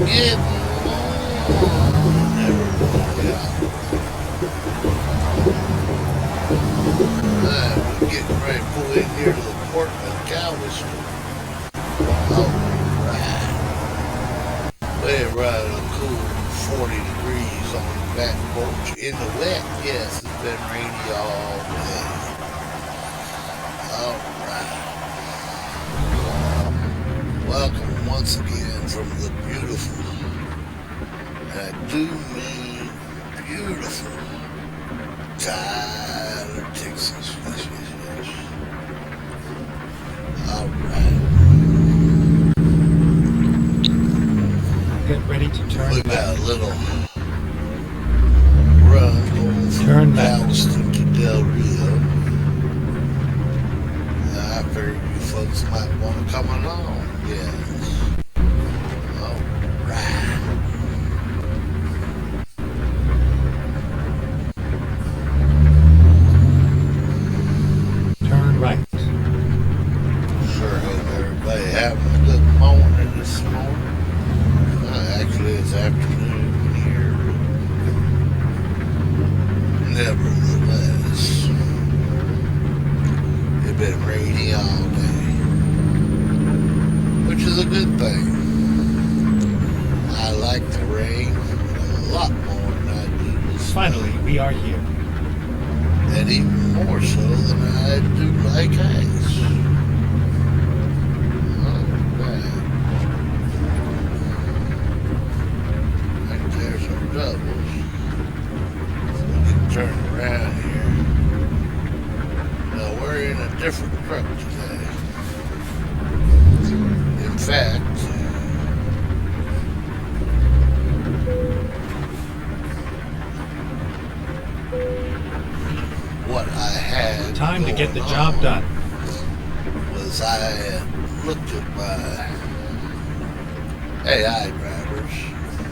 Good morning, everybody. We're getting ready to pull in here to the Portland Cowboy store. Alright. We're right at a cool 40 degrees on the back porch in the wet. Yes, it's been rainy all day. Alright. Welcome once again from the beautiful, and I do mean beautiful, Tyler, Texas. Yes. Alright. Get ready to turn We left. got a little run going Turn from left. Galveston to Del Rio. I figured you folks might want to come along. Yes. Alright. Turn right. Sure hope everybody having a good morning this morning. Actually, it's afternoon here. Nevertheless, it's been rainy all day, which is a good thing. I like the rain a lot more than I do the snow, Finally, we are here. and even more so than I do like ice. Alright. Right there's our doubles. So we can turn around here. Now we're in a different truck today. In fact, what I had Time to get the going job on done. was I had looked at my AI drivers,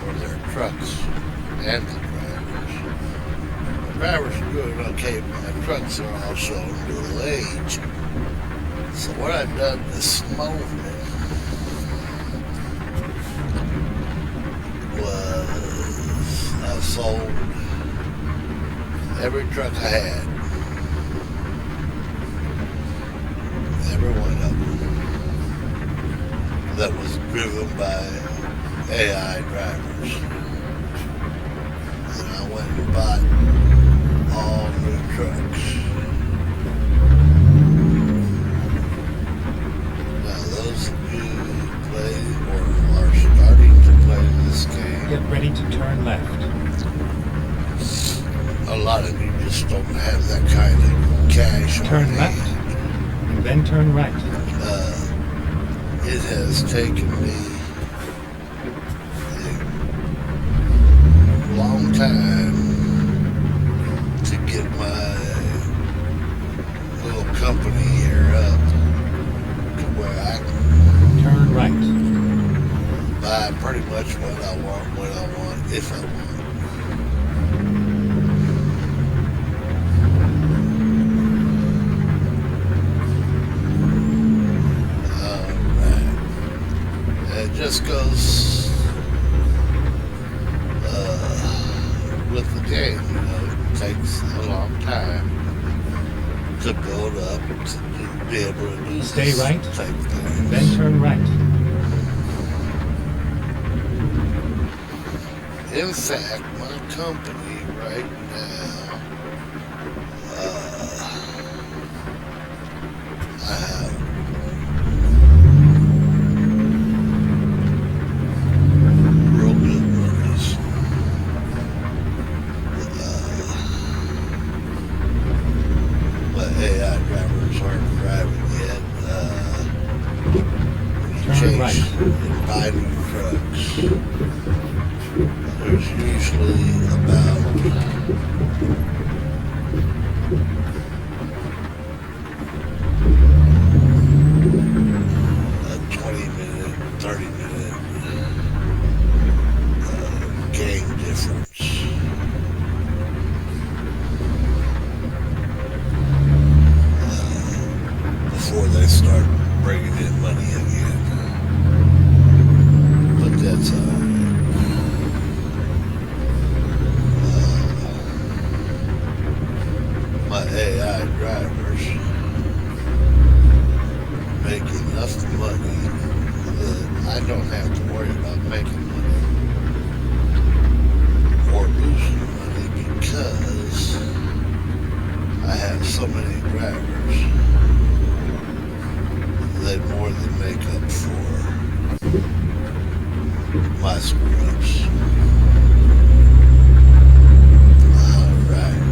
or their trucks, and the drivers. The drivers are doing okay, but my trucks are all showing little age. So what I've done this morning was I sold every truck I had. Every one of them that was driven by AI drivers. And I went and bought all new trucks. Now those of you who play or are starting to play this game, Get ready to turn left. a lot of you just don't have that kind of cash on Turn hand. left. And then turn right. It has taken me a long time to get my little company here up to where I can Turn right. buy pretty much what I want, when I want, if I want. It just goes with the game, you know. It takes a long time to build up to be able to do Stay this right, type of And thing. then turn right. In fact, my company right now, I have real good runners. But AI drivers aren't driving yet. Turn right. And buy new trucks. There's usually about a 20-minute, 30-minute game difference. Before they start bringing in money again. But that's alright. drivers make enough money that I don't have to worry about making money or losing money because I have so many drivers that more than make up for my screw-ups. Alright.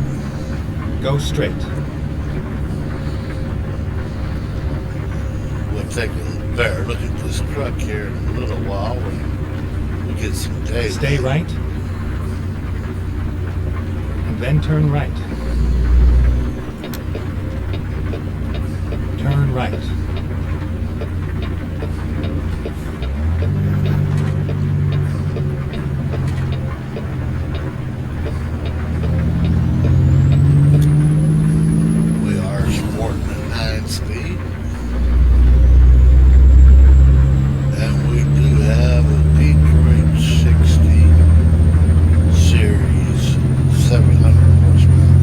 Go straight. We'll take a better look at this truck here in a little while when we get some daylight. Stay right. And then turn right. Turn right. We are sporting a 9-speed. And we do have a Detroit 60 Series 700 horsepower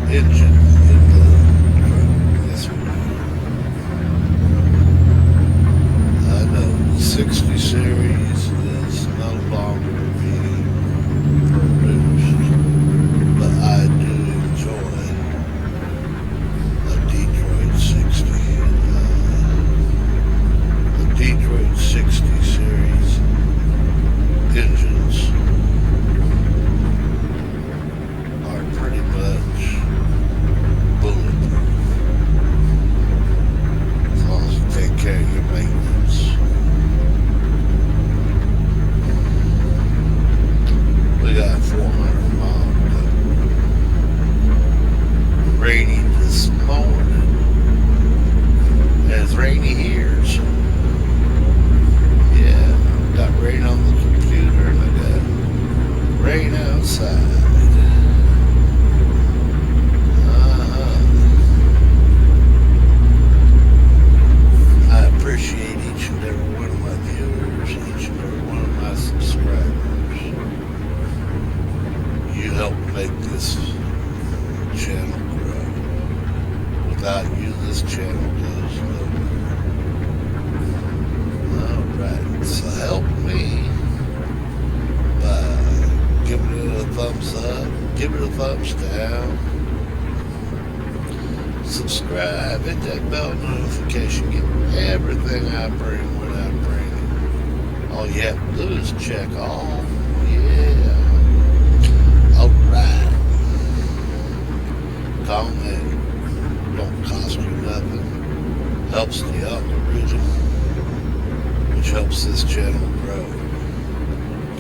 engine in the truck. Yes, we do. I know the 60 Series is no longer being produced, but I do enjoy a Detroit 60. The Detroit 60 Series engines are pretty much bulletproof as long as you take care of your maintenance. We got 400 miles to go. Rainy this morning. It's rainy here, so yeah, got rain on the computer and I got rain outside. I appreciate each and every one of my viewers, each and every one of my subscribers. You help make this channel grow. Without you, this channel goes nowhere. Alright, so help me by giving it a thumbs up, give it a thumbs down, subscribe, hit that bell notification, get everything I bring when I bring it. All you have to do is check all. Yeah. Alright. Comment. Don't cost you nothing. Helps the algorithm, which helps this channel grow.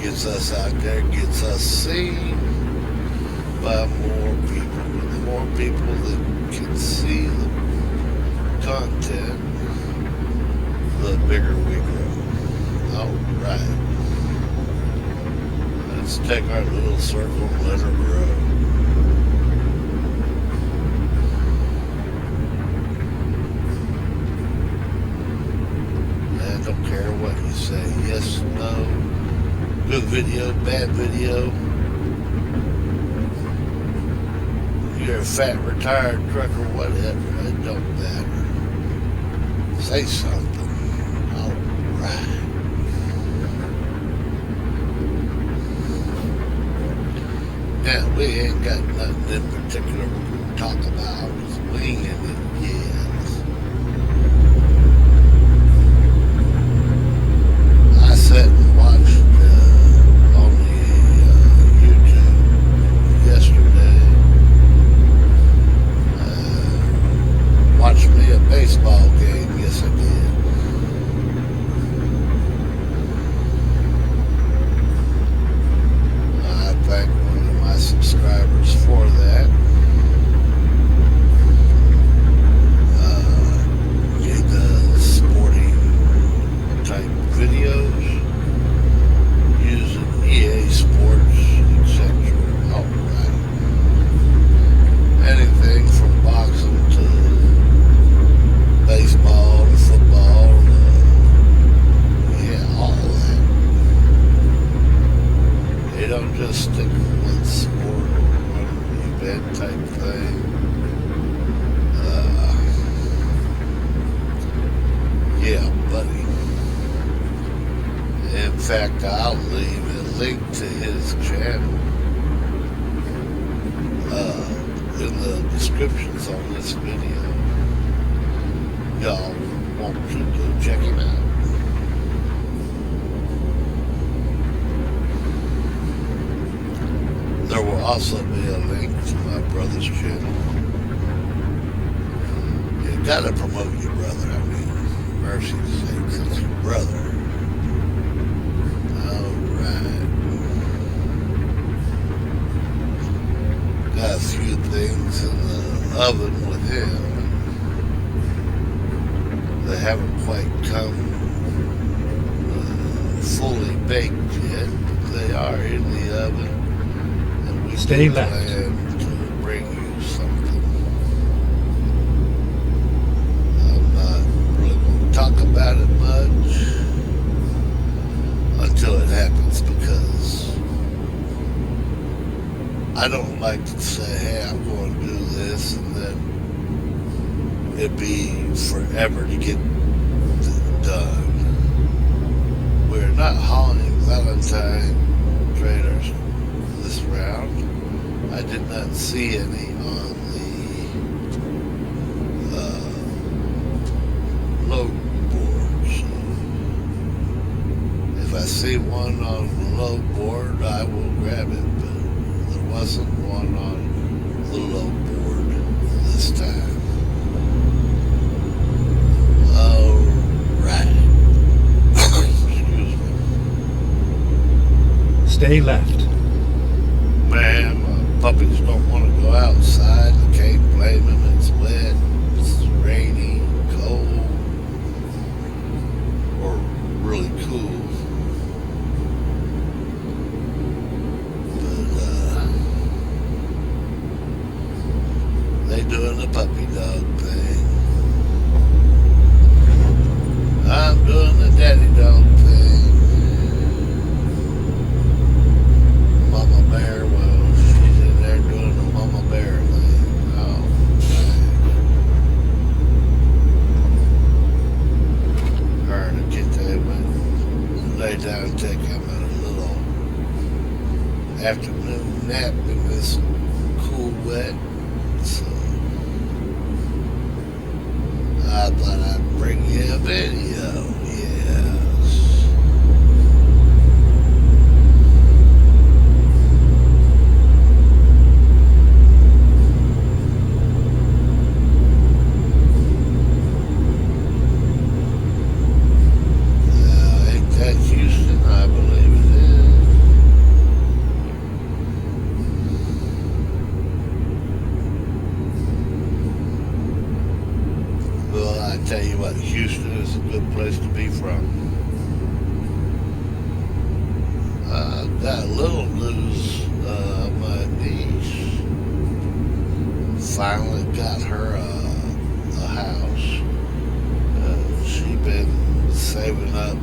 Gets us out there, gets us seen by more people. And the more people that can see the content, the bigger we grow. Alright. Let's take our little circle and let her grow. I don't care what you say. Yes, no. Good video, bad video. You're a fat retired trucker, whatever. It don't matter. Say something. Alright. Now, we ain't got nothing in particular we're going to talk about. It's winging it, yes. I sat and watched on the YouTube yesterday. Watched me a baseball game. Yes, I did. I thank one of my subscribers for that. He does sporting type videos using EA Sports, etc. Alright. Anything from boxing to baseball to football to, yeah, all that. They don't just stick with one sport or one event type thing. Yeah, buddy. In fact, I'll leave a link to his channel in the descriptions on this video. Y'all want to go check him out. There will also be a link to my brother's channel. You gotta promote your brother. I mean, mercy's sakes, it's your brother. Alright. Got a few things in the oven with him. They haven't quite come fully baked yet, but they are in the oven. And we Stay left. plan to bring you something. I'm not really going to talk about it much until it happens, because I don't like to say, hey, I'm going to do this, and then it be forever to get done. We're not hauling Valentine trailers this round. I did not see any on the load board. So if I see one on the load board, I will grab it. But there wasn't one on the load board this time. Stay left. Man, my puppies don't want to go outside. I can't blame them. It's wet, it's rainy, cold, or really cool. But they doing the puppy dog thing. I'm doing the daddy dog thing. Mama bear, well, she's in there doing the mama bear thing. Oh, man. Her and the kid, they went lay down and take him a little afternoon nap in this cool wet. So I thought I'd bring you a video. Yes. Ain't that Houston? I believe it is. Well, I tell you what, Houston is a good place to be from. Got a little news. My niece finally got her a house. She been saving up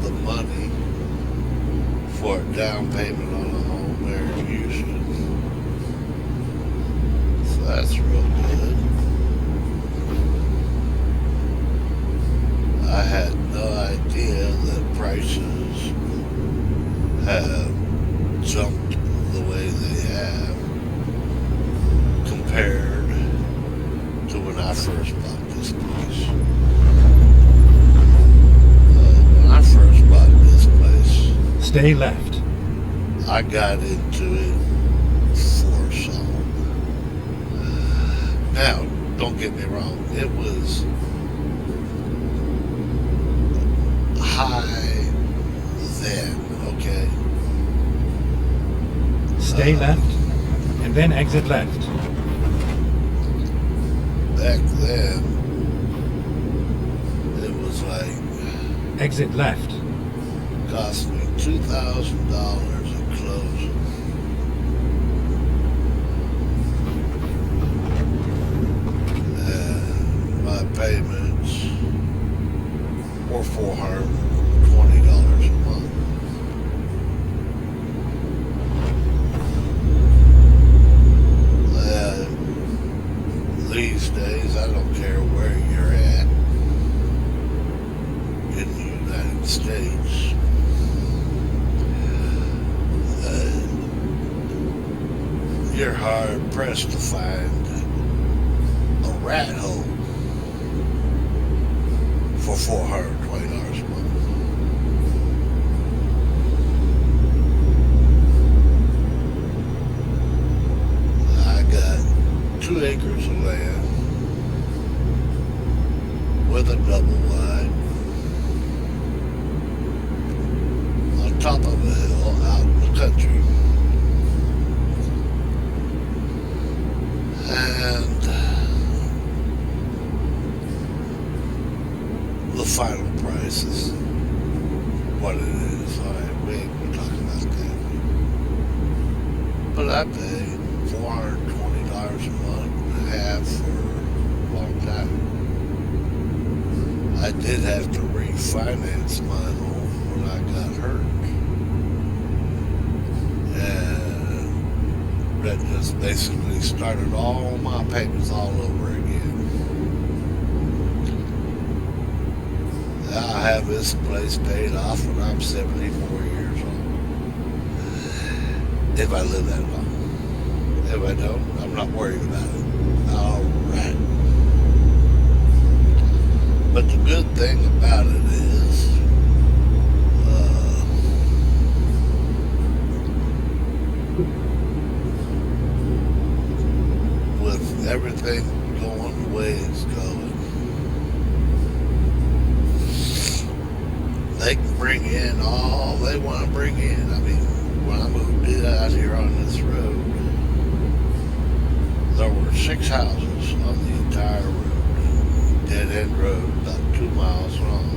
the money for a down payment on a home there in Houston. So that's real good. I had no idea that prices have jumped the way they have compared to when I first bought this place. When I first bought this place, Stay left. I got into it for some. Now, don't get me wrong, it was high then, okay? Stay left, and then exit left. Back then, it was like, Exit left. cost me $2,000 at closing. And my payments were $420 a month. These days, I don't care where you're at. you're hard pressed to find a rat hole for $420 a month. I got 2 acres of land with a double wide on top of a hill out in the country. And the final price is what it is. All right, we ain't gonna talk about that. But I pay $420 a month and a half for a long time. I did have to refinance my home when I got hurt. And that just basically started all my payments all over again. I'll have this place paid off when I'm 74 years old. If I live that long. If I don't, I'm not worried about it. All right. But the good thing about it is, uh, with everything going the way it's going, they can bring in all they want to bring in. I mean, when I moved out here on this road, there were 6 houses on the entire road, dead end road, about 2 miles long.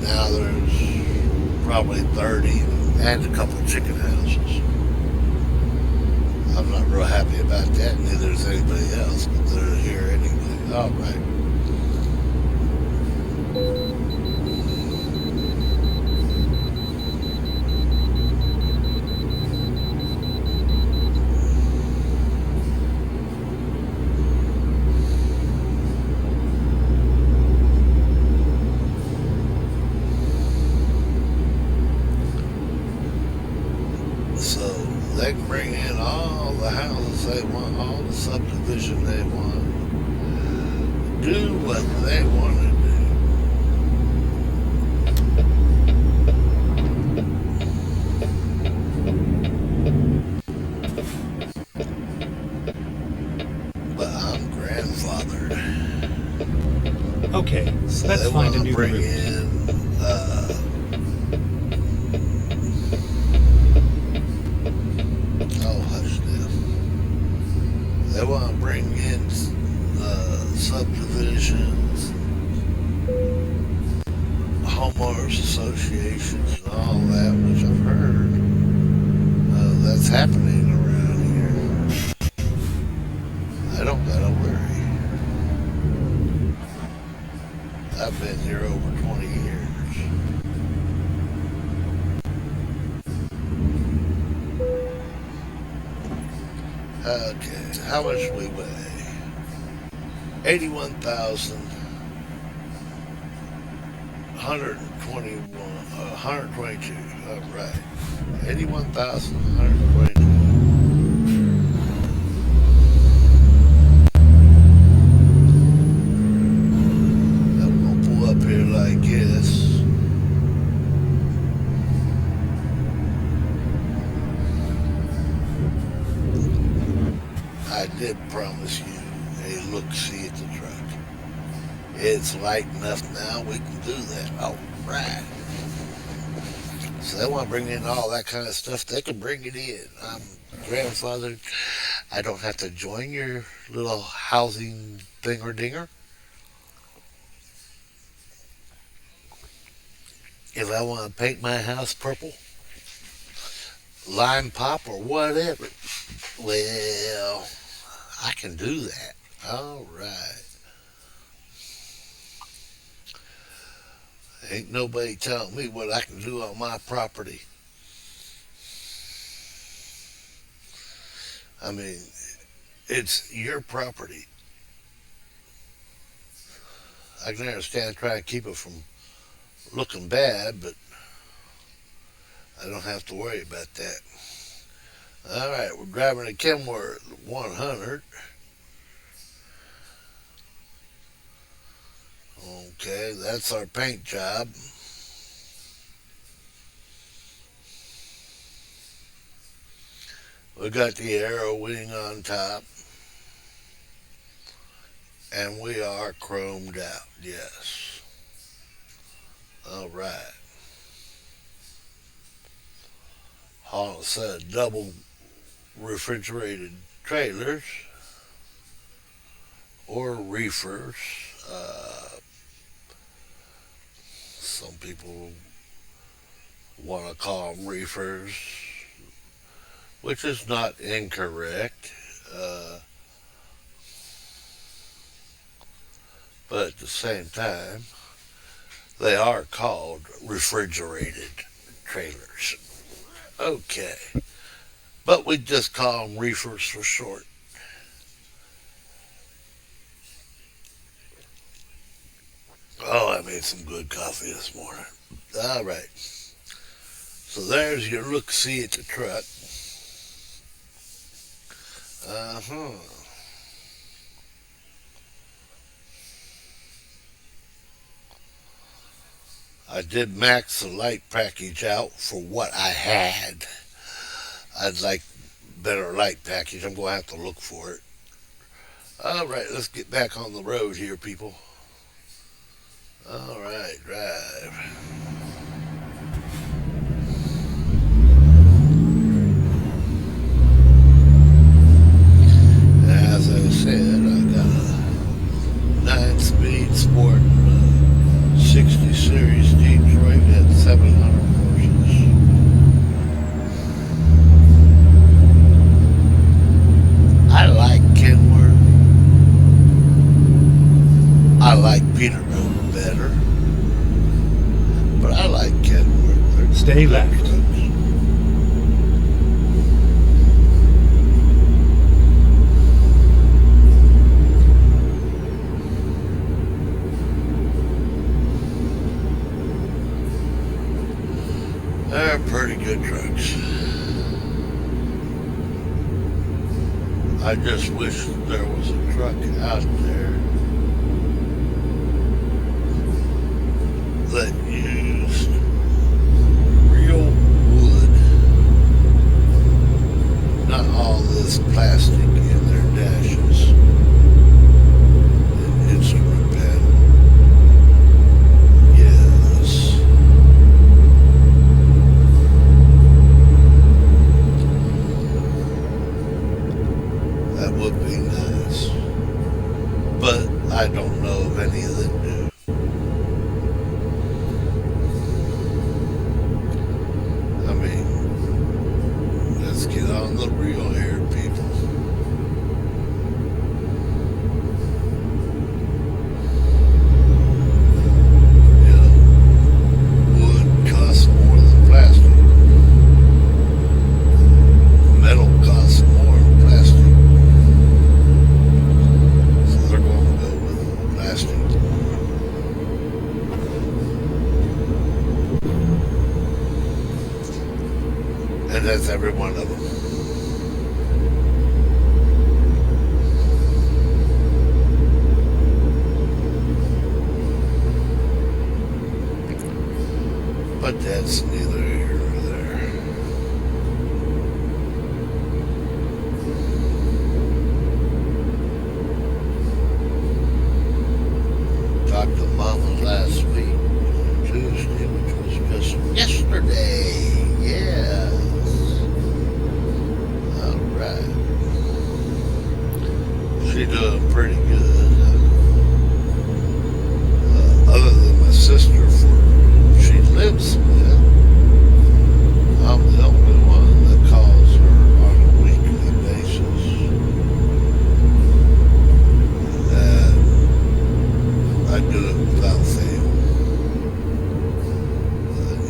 Now there's probably 30 and a couple chicken houses. I'm not real happy about that, neither is anybody else, but they're here anyway. All right. So they can bring in all the houses they want, all the subdivision they want, do what they want to do. But I'm grandfathered. Okay, So let's they find want a to new bring route. in, oh, hush now. They want to bring in subdivisions, homeowners associations, and all that, which I've heard that's happening around here. I don't gotta worry. I've been here over 20 years. Okay, how much we weigh? 81,121, 122. All right, 81,122. I'm gonna pull up here like this. I did promise you a look see at the truck. It's light enough now we can do that. All right. So they want to bring in all that kind of stuff. They can bring it in. I'm grandfathered. I don't have to join your little housing thinger dinger. If I want to paint my house purple, lime pop, or whatever, well, I can do that. All right. Ain't nobody telling me what I can do on my property. I mean, it's your property. I can understand trying to keep it from looking bad, but I don't have to worry about that. Alright, we're driving a Kenworth 100. Okay, that's our paint job. We got the arrow wing on top. And we are chromed out, yes. Alright. All set of double refrigerated trailers or reefers. Some people want to call them reefers, which is not incorrect. But at the same time, they are called refrigerated trailers. Okay. But we just call them reefers for short. Oh, I made some good coffee this morning. All right. So there's your look-see at the truck. Uh-huh. I did max the light package out for what I had. I'd like better light package. I'm going to have to look for it. All right, let's get back on the road here, people. All right, drive. As I said, I got a 9-speed sport 60 series Detroit at 700 horses. I like Kenworth. I like Peterbilt better, but I like Kenworth. Stay left. They're pretty good trucks. I just wish there was a truck out there that used real wood, not all this plastic in their dashes and instrument panel. Yes. That would be nice. But I don't know of any that do. I mean, let's get on the real here, people. You know, wood costs more than plastic. Metal costs more than plastic. So they're going to go with plastic. And that's every one of them. But that's neither here nor there. Talked to Mama last week, Tuesday, which was just yesterday. Yes. All right. She doing pretty good. Other than my sister, for whom she lives with, I'm the only one that calls her on a weekly basis. And I do it without fail.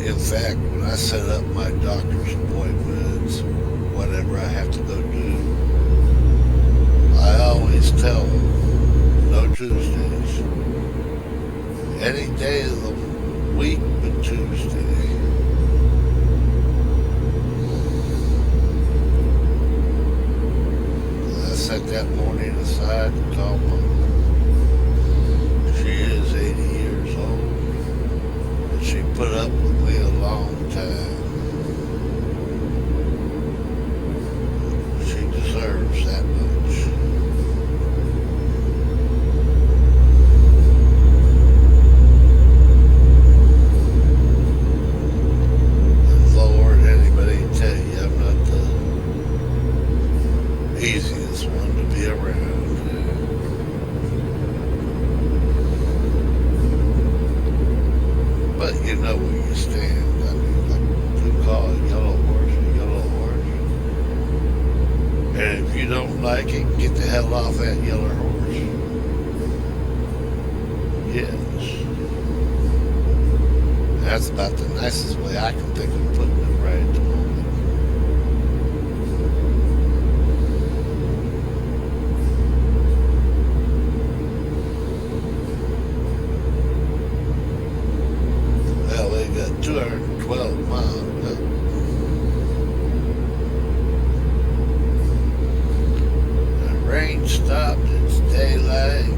In fact, when I set up my doctor's appointments, whatever I have to go do, I always tell them, no Tuesdays. Any day of the week but Tuesday. tried to call Mom. She is 80 years old, and she put up with me a long time. She deserves that much. And Lord, anybody can tell you I'm not the easiest one to be around. But you know where you stand. I mean, like, you call a yellow horse a yellow horse. And if you don't like it, get the hell off that yellow horse. Yes. That's about the nicest way I can think of putting it right at the moment. Well, they got 212 miles. The rain stopped. It's daylight.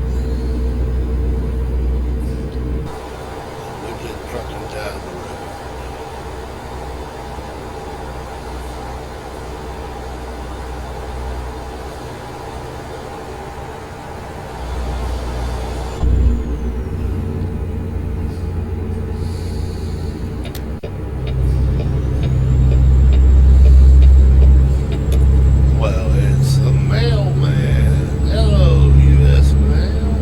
We're just trucking down the road. Well, it's the mailman. Hello, U.S. Mail.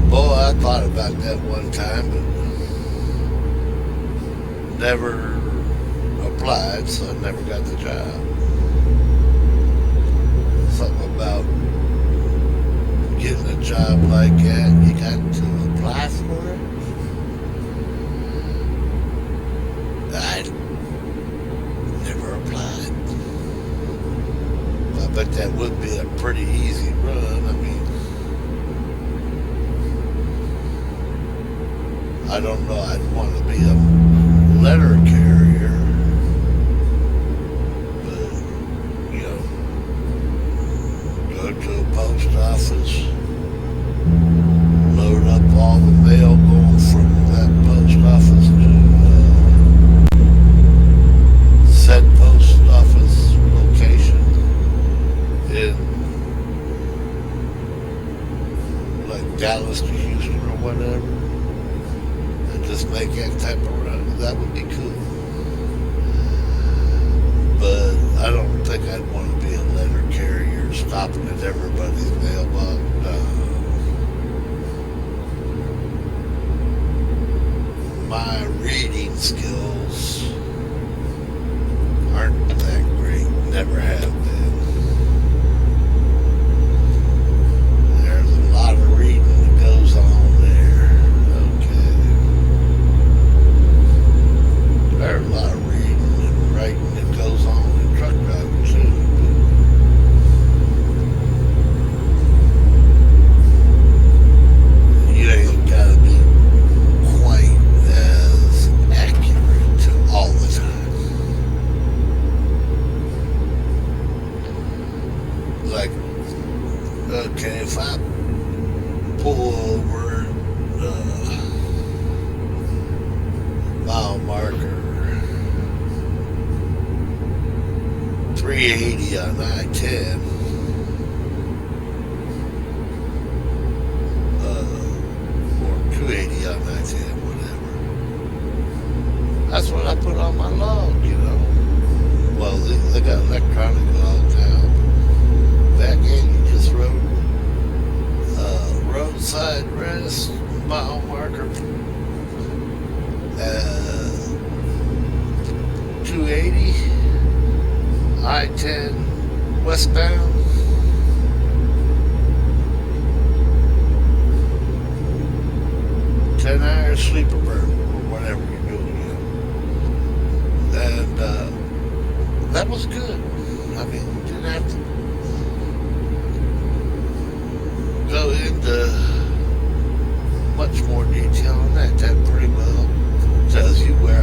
Boy, I thought about that one time, but never applied, so I never got the job. Something about getting a job like that, you got to apply for it. I never applied. I bet that would be a pretty easy run. I mean, I don't know, I'd want to be a letter carrier, but, you know, go to a post office, load up all the mail going from that post office to said post office location in like Dallas to Houston or whatever, and just make that type of run. That would be cool. But I don't think I'd want to be a letter carrier stopping at everybody's mailbox. My reading skills aren't that great. Never have been. There's a lot of reading that goes on there. Okay. There's a lot of reading and writing that goes on in truck driving too. You ain't gotta be quite as accurate all the time. Like, okay, if I pull over mile marker 380 on I-10, or 280 on I-10, whatever. That's what I put on my log, you know. Well, they got electronic logs now. Back in, you just wrote roadside rest, mile marker 280, I-10 westbound. Ten-hour sleeper burn, or whatever you're doing, you know. And that was good. I mean, you didn't have to go into much more detail on that. That pretty well tells you where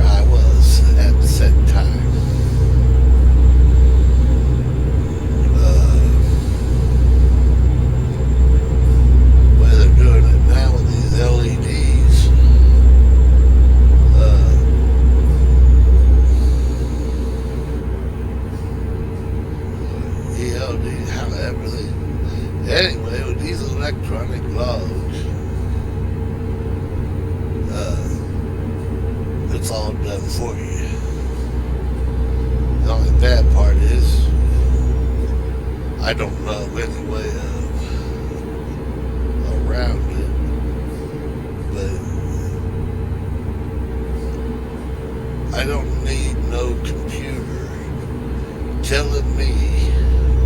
logs, it's all done for you. The only bad part is I don't know any way around it, but I don't need no computer telling me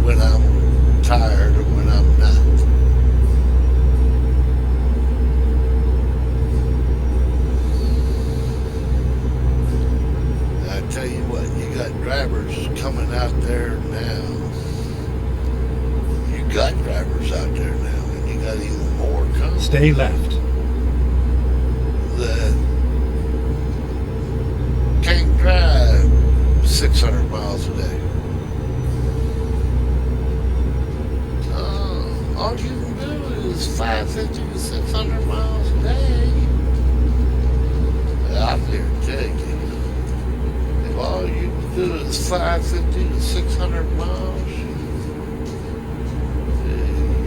when I'm tired or when I'm not. And I tell you what, you got drivers coming out there now. You got drivers out there now, and you got even more coming. Stay left. That can't drive 600 miles a day. All you can do is 550 to 600 miles a day. I'm here to tell you, if all you can do is 550 to 600 miles,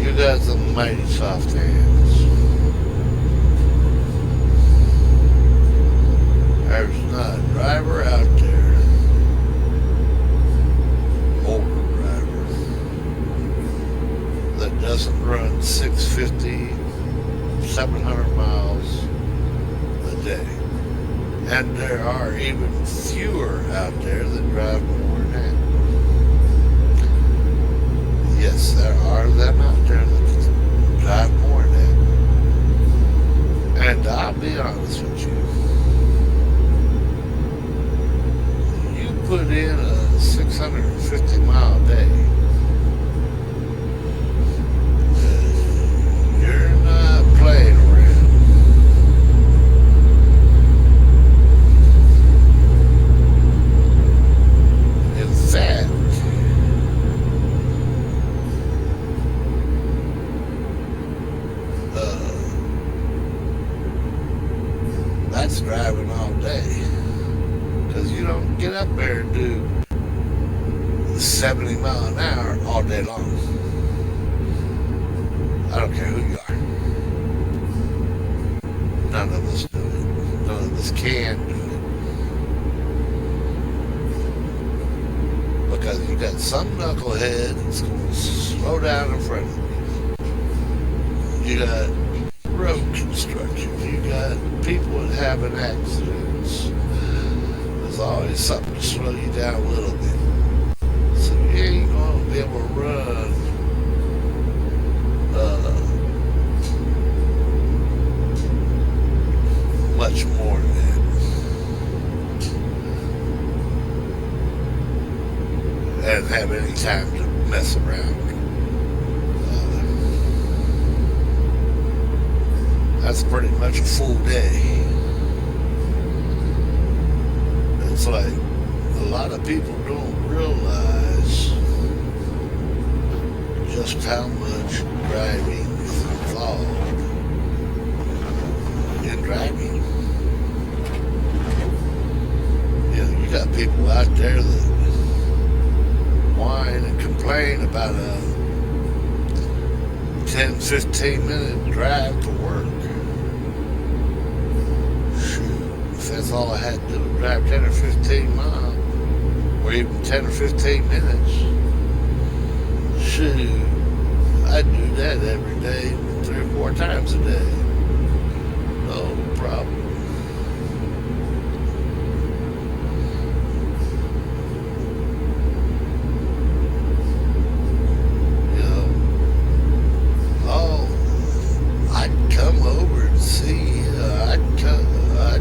you got some mighty soft hands. There's not a driver out there, motor driver, that doesn't run 650, 700 miles a day. And there are even fewer out there that drive more than that. Yes, there are them out there that drive more than that. And I'll be honest with you. You put in a 650 mile day, you're not playing around. In fact, that's driving all day. Because you don't get up there and do 70 mile an hour all day long. I don't care who you are. None of us do it. None of us can do it. Because you got some knucklehead that's going to slow down in front of you. You got road construction. You got people that having accidents. There's always something to slow you down a little bit. So you ain't going to be able to run much more than that. And have any time to mess around. That's pretty much a full day. It's like a lot of people don't realize just how much driving is involved in driving. You know, you got people out there that whine and complain about a 10, 15-minute drive to work. If that's all I had to do was drive 10 or 15 miles, or even 10 or 15 minutes, shoot, I'd do that every day, 3 or 4 times a day. No problem. You know, I'd come over and see, I'd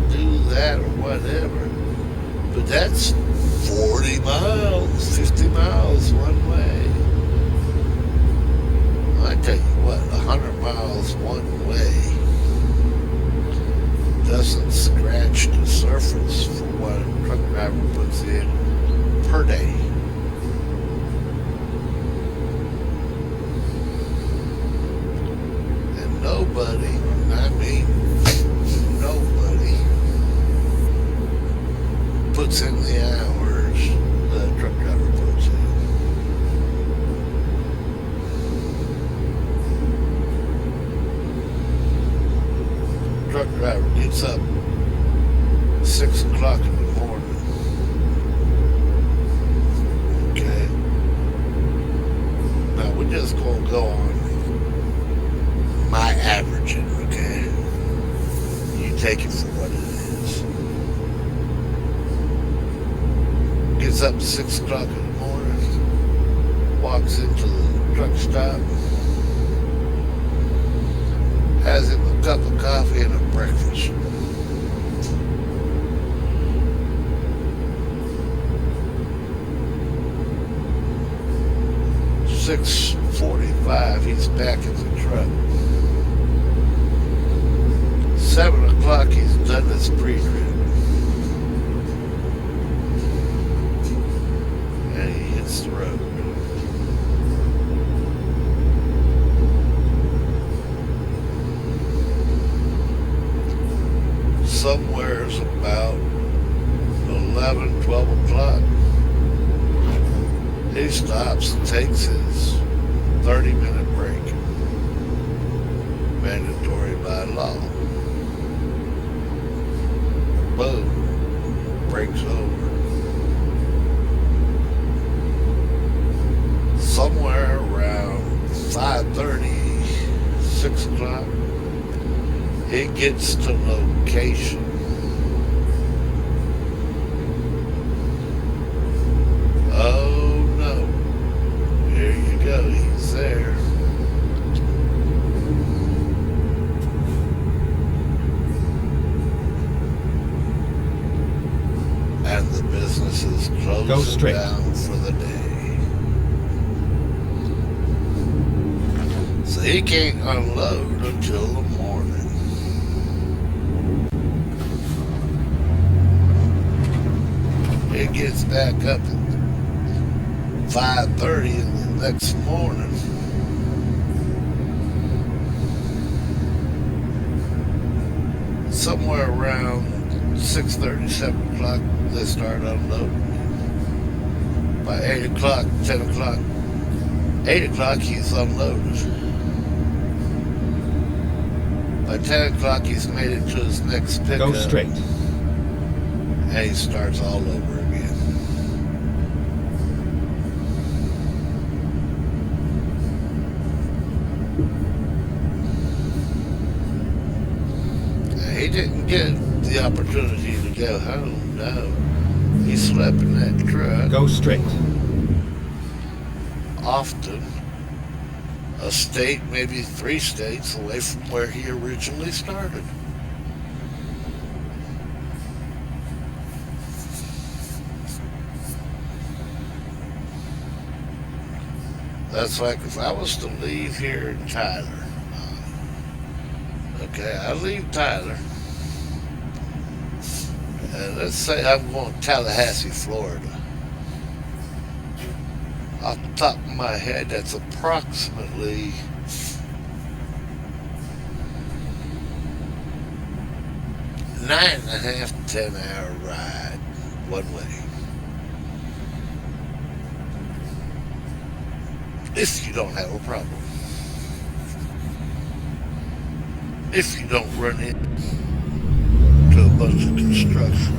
do that or whatever. But that's 40 miles, 50 miles one way. I tell you what, 100 miles one way doesn't scratch the surface for what a truck driver puts in per day. And nobody, I mean nobody, puts in the hours that a truck driver puts in. truck driver gets up 6 o'clock in the morning. Okay. Now we're just gonna go on my averaging, okay? You take it for what it is. Gets up 6 o'clock in the morning, walks into the truck stop, has him a cup of coffee and a breakfast. $6:45, he's back in the truck. 7 o'clock, he's done his pre-trip. And he hits the road. Somewhere's about 11, 12 o'clock. He stops and takes his 30-minute break. Mandatory by law. Boom. Breaks over. Somewhere around 5:30, 6 o'clock, he gets to location. Oh no. Here you go, he's there. And the business is closing down for the day. So he can't unload until the morning. He gets back up at 5:30 in the next morning. Somewhere around 6:30, 7 o'clock, they start unloading. By 8 o'clock, 10 o'clock, 8 o'clock, he's unloaded. By 10 o'clock, he's made it to his next pickup. Go straight. And he starts all over again. He didn't get the opportunity to go home, no. He slept in that truck. Go straight. Often a state, maybe 3 states away from where he originally started. That's like if I was to leave here in Tyler. Okay, I leave Tyler. And let's say I'm going to Tallahassee, Florida. Off the top of my head, that's approximately 9.5 to 10 hour ride one way. If you don't have a problem. If you don't run into a bunch of construction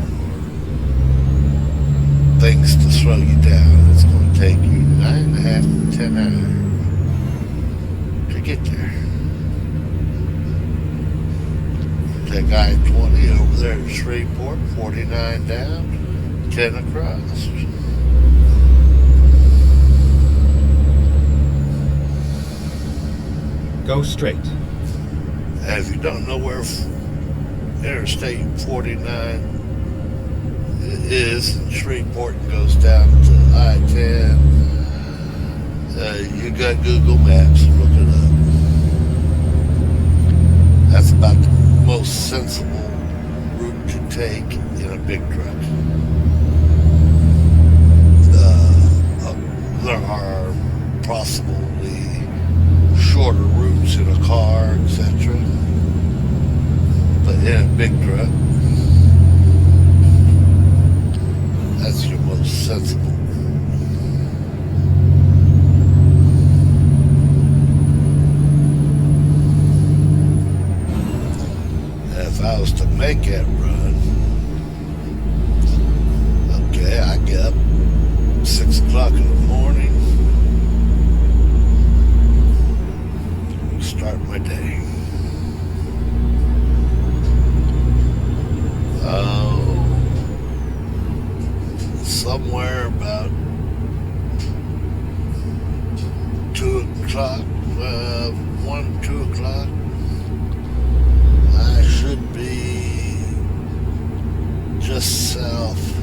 or things to slow you down, it's going to take you 9.5 to 10 hours to get there. Take I-20 over there to Shreveport, 49 down, 10 across. Go straight. And if you don't know where Interstate 49 is in Shreveport and goes down to I-10, you got Google Maps, look it up. That's about the most sensible route to take in a big truck. There are possibly shorter routes in a car, etc. But in a big truck, that's your most sensible. if I was to make that run, okay, I get up 6 o'clock in the morning, start my day. Somewhere about 2 o'clock, 1, 2 o'clock, I should be just south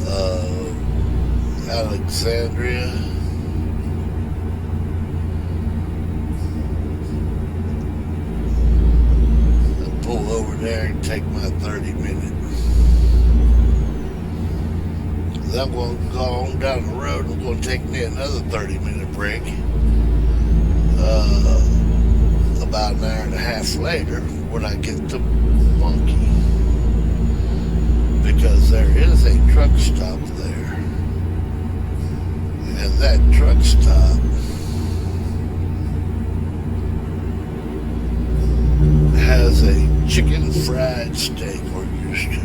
of Alexandria. I'll pull over there and take my 30-minute. I'm going to go on down the road. I'm going to take me another 30-minute break. About an hour and a half later, when I get to Monkey, because there is a truck stop there, and that truck stop has a chicken fried steak, or used to.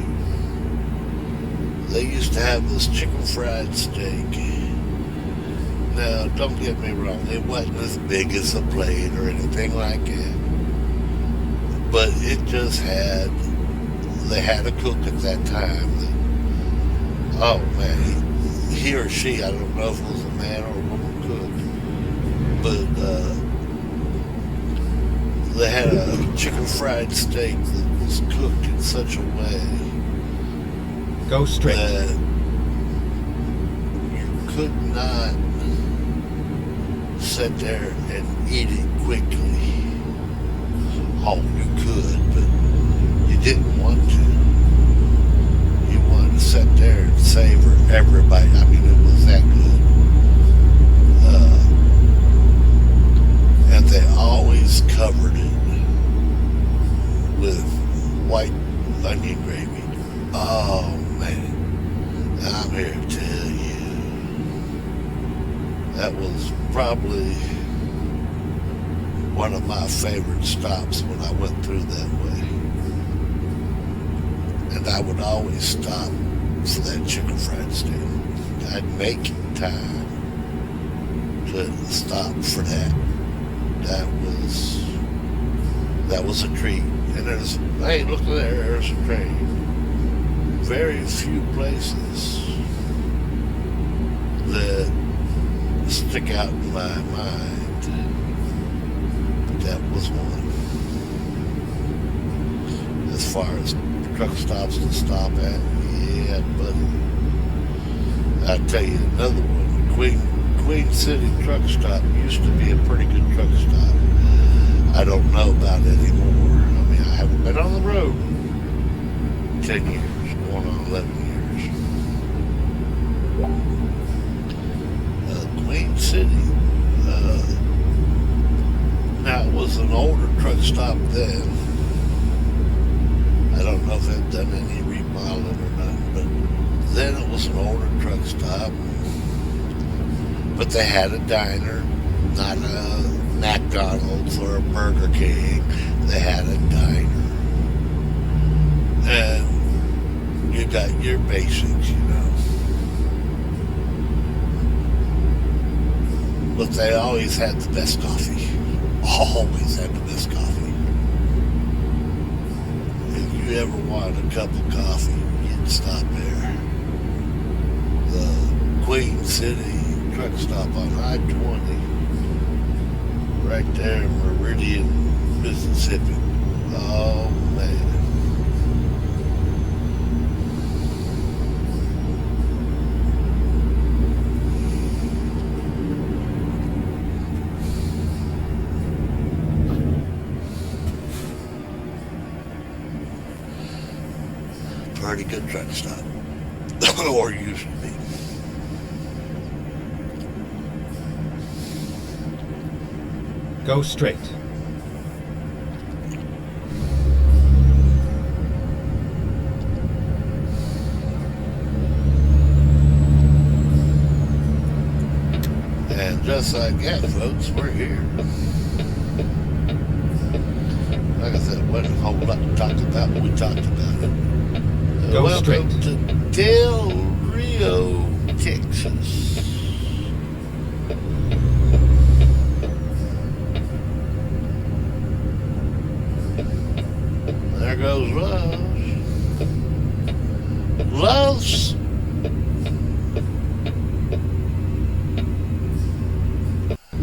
They used to have this chicken fried steak. Now, don't get me wrong, it wasn't as big as a plate or anything like that. But it just had, they had a cook at that time that, oh man, he or she, I don't know if it was a man or a woman cook, but they had a chicken fried steak that was cooked in such a way Go straight. that you could not sit there and eat it quickly. Oh, you could, but you didn't want to. You wanted to sit there and savor every bite. I mean, it was that good. And they always covered it with white onion gravy. Oh, man, I'm here to tell you, that was probably one of my favorite stops when I went through that way. And I would always stop for that chicken fried steak. I'd make time to stop for that. That was a treat. And there's, hey, look there, there's a train. Very few places that stick out in my mind. But that was one. As far as truck stops to stop at, yeah, buddy. I'll tell you another one. Queen City truck stop used to be a pretty good truck stop. I don't know about it anymore. I mean, I haven't been on the road in 10 years, going on 11 years. Queen City. Now, it was an older truck stop then. I don't know if they've done any remodeling or not, but then it was an older truck stop. But they had a diner, not a McDonald's or a Burger King. They had a diner. And you got your basics, you know. But they always had the best coffee. Always had the best coffee. If you ever wanted a cup of coffee, you'd stop there. The Queen City truck stop on I-20, right there in Meridian, Mississippi. Oh, man. Pretty good truck stop. Or used to be. Go straight. And just like that, folks, we're here. Like I said, wasn't a whole lot to talk about. We talked about it. Go Welcome straight. to Del Rio, Texas. There goes Loves. Loves.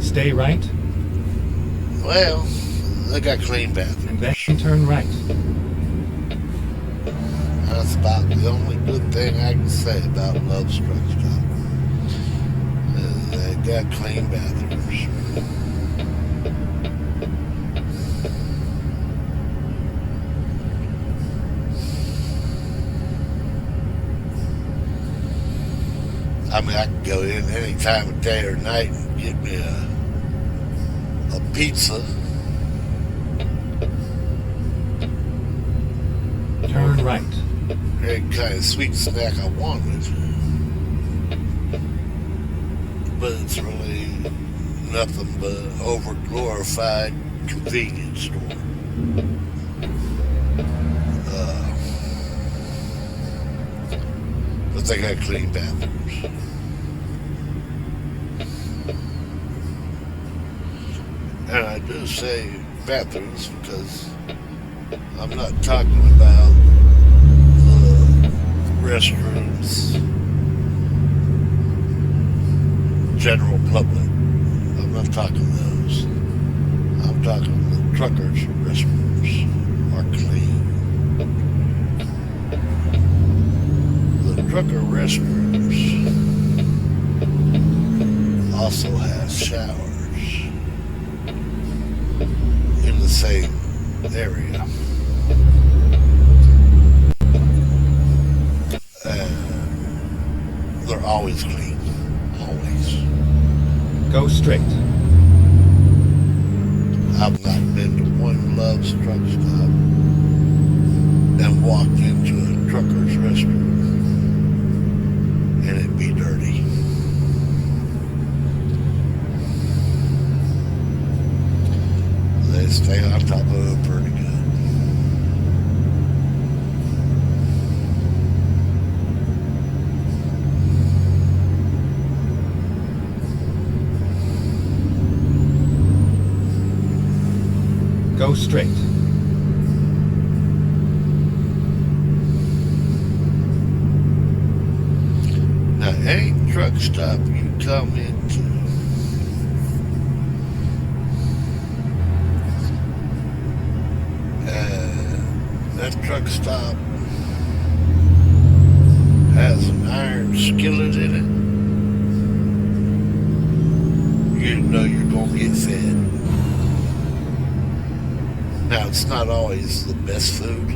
Stay right, Well, they got clean bathrooms. and then turn right. That's about the only good thing I can say about Love's Truck Stop. They got clean bathrooms. I mean, I can go in any time of day or night and get me a pizza. Turn right. Any kind of sweet snack I wanted. But it's really nothing but over-glorified convenience store. But they got clean bathrooms. And I do say bathrooms because I'm not talking about the restrooms, general public. I'm not talking those. I'm talking the truckers' restrooms are clean. The trucker restrooms also have showers in the same area. They're always clean. Always. Go straight. I've not been to one Love's Truck Stop and walked into a trucker's restroom and it'd be dirty. They stay on top of it pretty good. Go straight. Now, any truck stop you come into, that truck stop has an iron skillet in it, you know you're going to get fed. Now, it's not always the best food.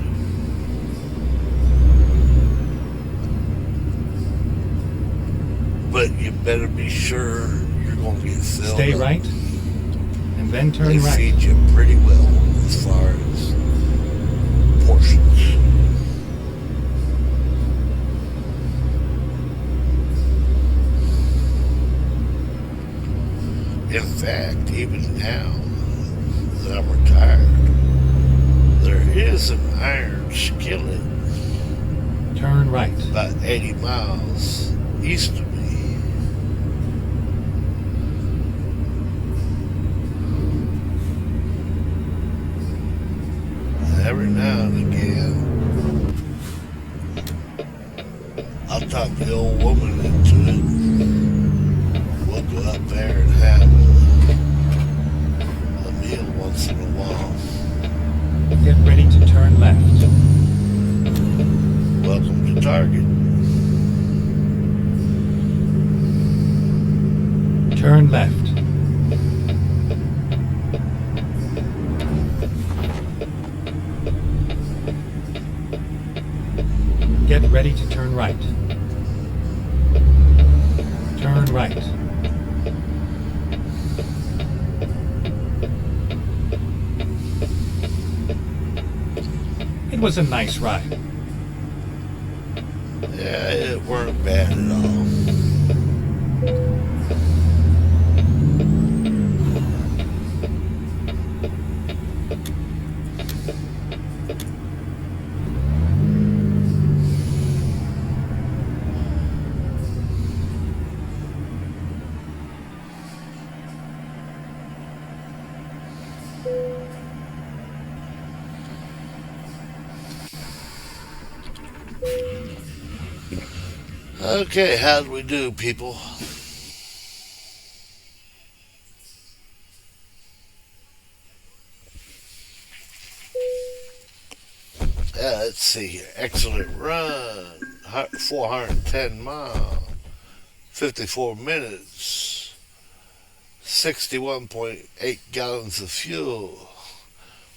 But you better be sure you're going to get filled Stay up. right, and then turn They right. feed you pretty well as far as portions. In fact, even now that I'm retired, there is an iron skillet Turn right. about 80 miles east of me. Every now and again, I'll talk the old woman into it. We'll go up there and have a meal once in a while. Get ready to turn left. Welcome to Target. Turn left. Get ready to turn right. Turn right. It was a nice ride. Yeah, it weren't bad at all. Okay, how do we do, people? Yeah, let's see here. Excellent run. 410 miles. 54 minutes. 61.8 gallons of fuel.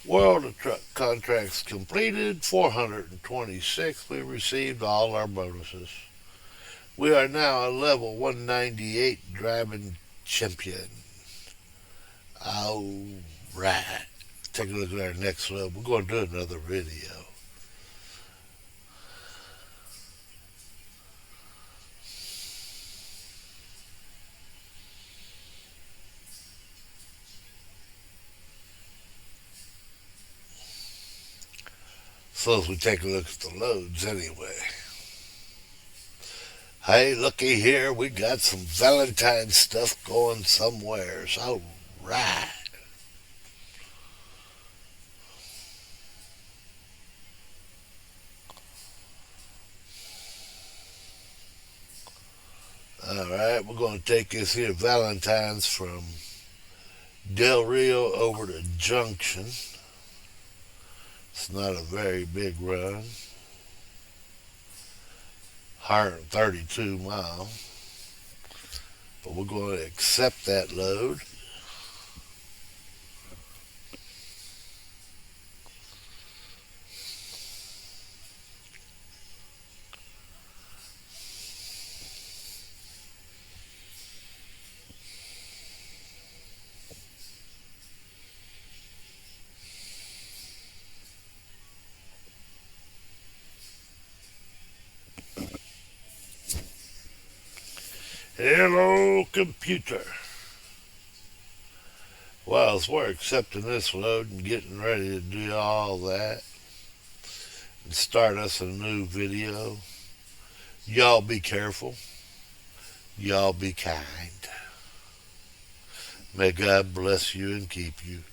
World of truck contracts completed. 426. We received all our bonuses. We are now a level 198 driving champion. All right. Take a look at our next level. We're going to do another video. So as we take a look at the loads anyway. Hey, looky here, we got some Valentine's stuff going somewheres. All right. All right, we're going to take this here Valentine's from Del Rio over to Junction. It's not a very big run. 132 miles. But we're going to accept that load. Hello, computer. Well, as we're accepting this load and getting ready to do all that and start us a new video, y'all be careful. Y'all be kind. May God bless you and keep you.